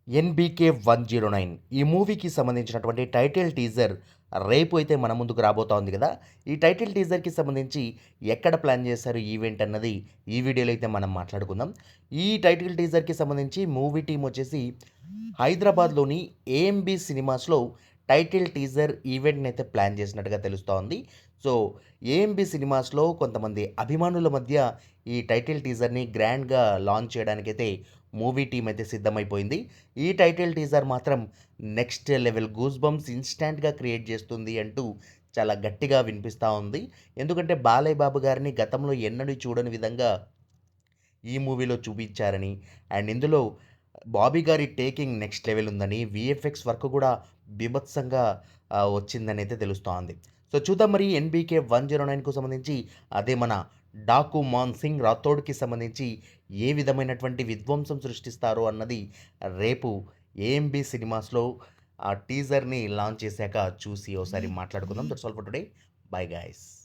NBK 109 ఈ మూవీకి సంబంధించినటువంటి టైటిల్ టీజర్ రేపు అయితే మన ముందుకు రాబోతోంది కదా! ఈ టైటిల్ టీజర్‌కి సంబంధించి ఎక్కడ ప్లాన్ చేశారు ఈవెంట్ అన్నది ఈ వీడియోలో అయితే మనం మాట్లాడుకుందాం. ఈ టైటిల్ టీజర్‌కి సంబంధించి మూవీ టీమ్ వచ్చేసి హైదరాబాద్‌లోని ఏఎంబీ సినిమాస్‌లో టైటిల్ టీజర్ ఈవెంట్‌నైతే ప్లాన్ చేసినట్టుగా తెలుస్తోంది. సో, ఏఎంబీ సినిమాస్‌లో కొంతమంది అభిమానుల మధ్య ఈ టైటిల్ టీజర్‌ని గ్రాండ్‌గా లాంచ్ చేయడానికైతే మూవీ టీమ్ అయితే సిద్ధమైపోయింది. ఈ టైటిల్ టీజర్ మాత్రం నెక్స్ట్ లెవెల్ గూస్ బంప్స్ ఇన్‌స్టాంట్‌గా క్రియేట్ చేస్తుంది అంటూ చాలా గట్టిగా వినిపిస్తా ఉంది. ఎందుకంటే బాలయ్య బాబు గారిని గతంలో ఎన్నడూ చూడని విధంగా ఈ మూవీలో చూపించారని అండ్ ఇందులో బాబీ గారి టేకింగ్ నెక్స్ట్ లెవెల్ ఉందని, వీఎఫ్ఎక్స్ వర్క్ కూడా బీభత్సంగా వచ్చిందని అయితే తెలుస్తోంది. సో చూద్దాం మరి ఎన్‌బీకే 109కు సంబంధించి అదే మన డాకు మాన్ సింగ్ రాథోడ్‌కి సంబంధించి ఏ విధమైనటువంటి విధ్వంసం సృష్టిస్తారో అన్నది రేపు ఏఎంబీ సినిమాస్‌లో ఆ టీజర్‌ని లాంచ్ చేశాక చూసి ఓసారి మాట్లాడుకుందాం. That's all for today. Bye guys.